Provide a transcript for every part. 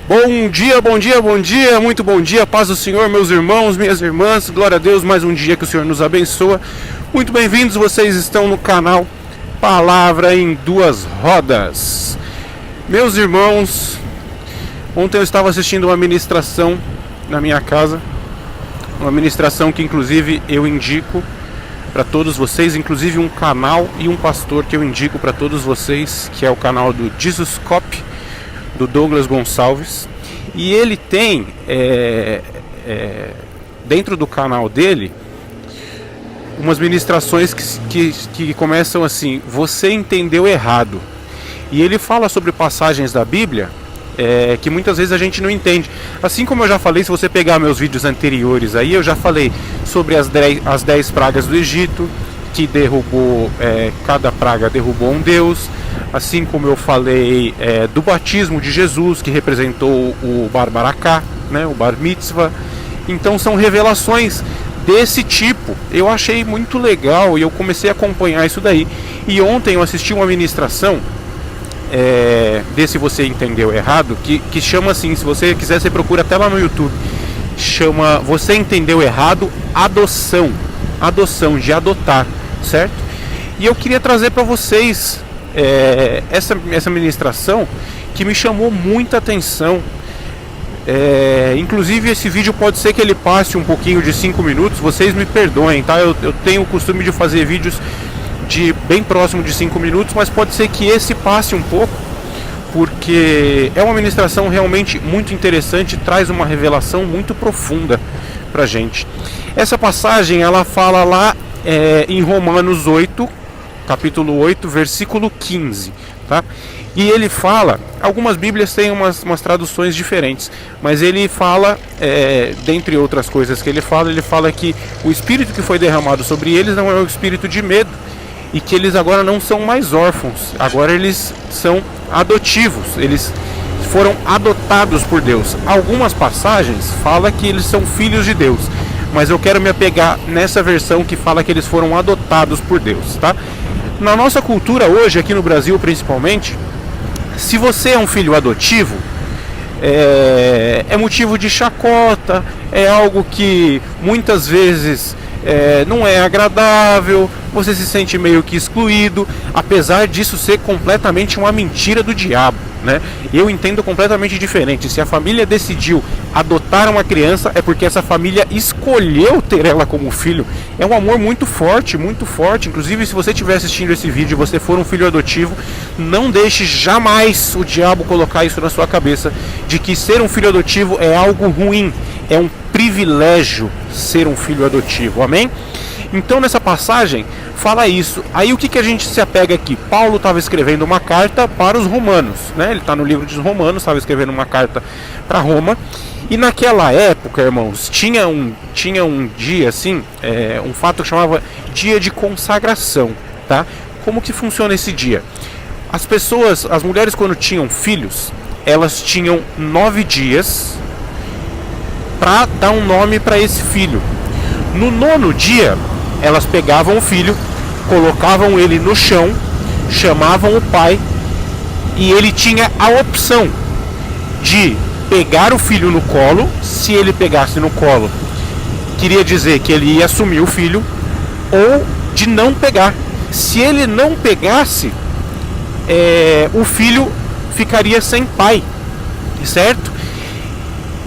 Bom dia, bom dia, bom dia, muito bom dia, paz do Senhor, meus irmãos, minhas irmãs, glória a Deus, mais um dia que o Senhor nos abençoa. Muito bem-vindos, vocês estão no canal Palavra em Duas Rodas. Meus irmãos, ontem eu estava assistindo uma ministração na minha casa, uma ministração que inclusive eu indico para todos vocês, inclusive um canal e um pastor que eu indico para todos vocês, que é o canal do Jesus Cop, do Douglas Gonçalves. E ele tem dentro do canal dele umas ministrações que começam assim: você entendeu errado. E ele fala sobre passagens da Bíblia que muitas vezes a gente não entende. Assim como eu já falei, se você pegar meus vídeos anteriores aí, eu já falei sobre as 10 pragas do Egito, que derrubou, cada praga derrubou um deus. Assim como eu falei do batismo de Jesus, que representou o Bar Baracá, né, o Bar Mitzvah. Então são revelações desse tipo. Eu achei muito legal e eu comecei a acompanhar isso daí. E ontem eu assisti uma ministração desse Você Entendeu Errado, que chama assim, se você quiser você procura até lá no YouTube, chama Você Entendeu Errado, Adoção, de adotar, certo? E eu queria trazer para vocês essa ministração que me chamou muita atenção. Inclusive esse vídeo pode ser que ele passe um pouquinho de 5 minutos, vocês me perdoem, tá? Eu tenho o costume de fazer vídeos de bem próximo de 5 minutos, mas pode ser que esse passe um pouco, porque é uma ministração realmente muito interessante, traz uma revelação muito profunda pra gente. Essa passagem ela fala lá em Romanos 8, capítulo 8, versículo 15, tá? E ele fala, algumas bíblias têm umas traduções diferentes, mas ele fala, dentre outras coisas que ele fala que o Espírito que foi derramado sobre eles não é o espírito de medo, e que eles agora não são mais órfãos, agora eles são adotivos, eles foram adotados por Deus. Algumas passagens falam que eles são filhos de Deus, mas eu quero me apegar nessa versão que fala que eles foram adotados por Deus, tá? Na nossa cultura hoje, aqui no Brasil principalmente, se você é um filho adotivo, é motivo de chacota, é algo que muitas vezes não é agradável, você se sente meio que excluído, apesar disso ser completamente uma mentira do diabo, né? Eu entendo completamente diferente. Se a família decidiu adotar uma criança, é porque essa família escolheu ter ela como filho. É um amor muito forte, muito forte. Inclusive, se você estiver assistindo esse vídeo e você for um filho adotivo, não deixe jamais o diabo colocar isso na sua cabeça, de que ser um filho adotivo é algo ruim. É um privilégio ser um filho adotivo, amém? Então nessa passagem fala isso. Aí o que a gente se apega aqui? Paulo estava escrevendo uma carta para os romanos, né? Ele está no livro dos Romanos, estava escrevendo uma carta para Roma. E naquela época, irmãos, tinha um dia assim, um fato que chamava dia de consagração, tá? Como que funciona esse dia? As mulheres quando tinham filhos, elas tinham 9 dias para dar um nome para esse filho. No 9º dia, elas pegavam o filho, colocavam ele no chão, chamavam o pai, e ele tinha a opção de pegar o filho no colo. Se ele pegasse no colo, queria dizer que ele ia assumir o filho, ou de não pegar. Se ele não pegasse, o filho ficaria sem pai, certo?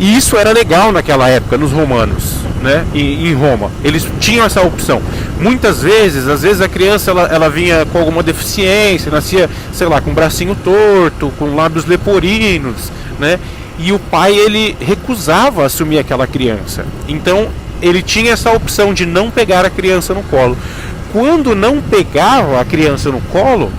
E isso era legal naquela época, nos romanos, né? Em Roma, eles tinham essa opção. Muitas vezes, às vezes a criança ela vinha com alguma deficiência, nascia, sei lá, com um bracinho torto, com lábios leporinos, né? E o pai, ele recusava assumir aquela criança. Então, ele tinha essa opção de não pegar a criança no colo. Quando não pegava a criança no colo,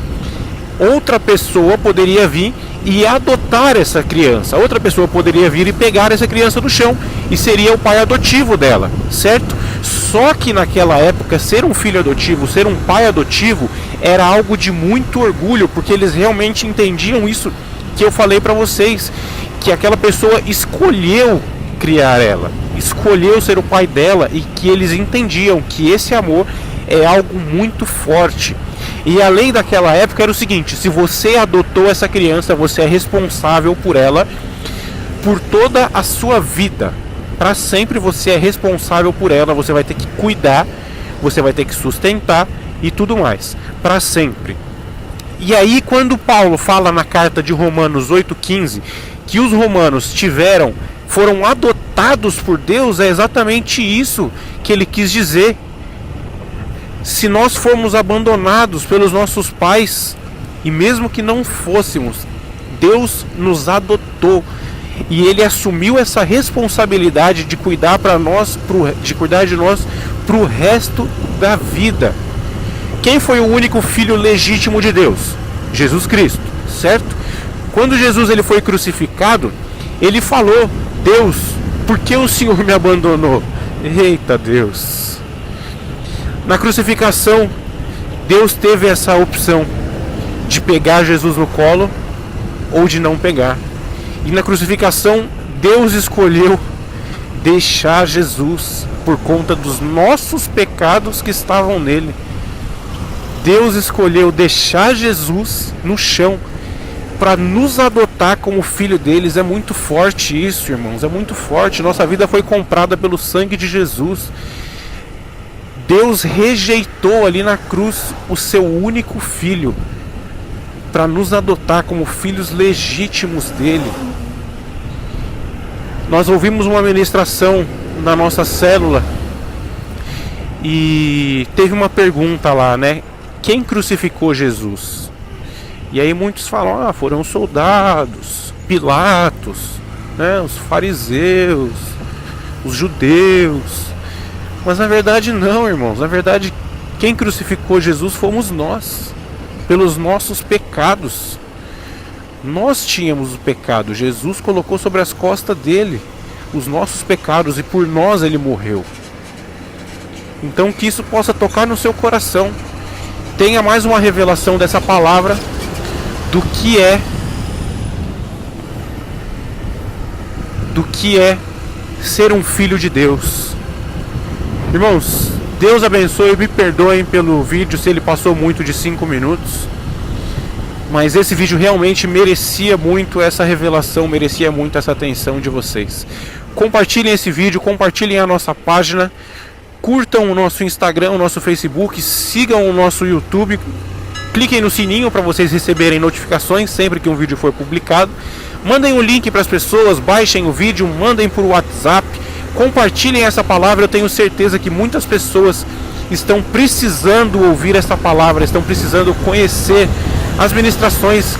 outra pessoa poderia vir e adotar essa criança. Outra pessoa poderia vir e pegar essa criança do chão e seria o pai adotivo dela, certo? Só que naquela época, ser um filho adotivo, ser um pai adotivo, era algo de muito orgulho, porque eles realmente entendiam isso que eu falei para vocês, que aquela pessoa escolheu criar ela, escolheu ser o pai dela, e que eles entendiam que esse amor é algo muito forte. E a lei daquela época era o seguinte: se você adotou essa criança, você é responsável por ela por toda a sua vida. Para sempre você é responsável por ela, você vai ter que cuidar, você vai ter que sustentar e tudo mais, para sempre. E aí quando Paulo fala na carta de Romanos 8,15 que os romanos foram adotados por Deus, é exatamente isso que ele quis dizer. Se nós formos abandonados pelos nossos pais, e mesmo que não fôssemos, Deus nos adotou e Ele assumiu essa responsabilidade de cuidar de nós pro resto da vida. Quem foi o único filho legítimo de Deus? Jesus Cristo, certo? Quando Jesus ele foi crucificado, ele falou: Deus, por que o Senhor me abandonou? Eita Deus! Na crucificação, Deus teve essa opção de pegar Jesus no colo ou de não pegar. E na crucificação, Deus escolheu deixar Jesus por conta dos nossos pecados que estavam nele. Deus escolheu deixar Jesus no chão para nos adotar como filho deles. É muito forte isso, irmãos, é muito forte. Nossa vida foi comprada pelo sangue de Jesus. Deus rejeitou ali na cruz o seu único filho para nos adotar como filhos legítimos dele. Nós ouvimos uma ministração na nossa célula e teve uma pergunta lá, né? Quem crucificou Jesus? E aí muitos falam: foram os soldados, Pilatos, né? Os fariseus, os judeus. Mas na verdade não, irmãos. Na verdade, quem crucificou Jesus fomos nós, pelos nossos pecados. Nós tínhamos o pecado, Jesus colocou sobre as costas dele os nossos pecados e por nós ele morreu. Então que isso possa tocar no seu coração. Tenha mais uma revelação dessa palavra do que é ser um filho de Deus. Irmãos, Deus abençoe, me perdoem pelo vídeo se ele passou muito de 5 minutos. Mas esse vídeo realmente merecia muito essa revelação, merecia muito essa atenção de vocês. Compartilhem esse vídeo, compartilhem a nossa página, curtam o nosso Instagram, o nosso Facebook, sigam o nosso YouTube, cliquem no sininho para vocês receberem notificações sempre que um vídeo for publicado. Mandem o link para as pessoas, baixem o vídeo, mandem por WhatsApp, compartilhem essa palavra. Eu tenho certeza que muitas pessoas estão precisando ouvir essa palavra, estão precisando conhecer as ministrações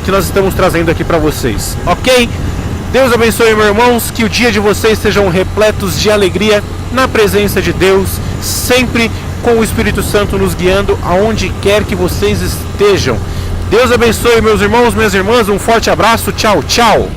que nós estamos trazendo aqui para vocês, ok? Deus abençoe, meus irmãos, que o dia de vocês sejam repletos de alegria na presença de Deus, sempre com o Espírito Santo nos guiando aonde quer que vocês estejam. Deus abençoe, meus irmãos, minhas irmãs, um forte abraço, tchau, tchau!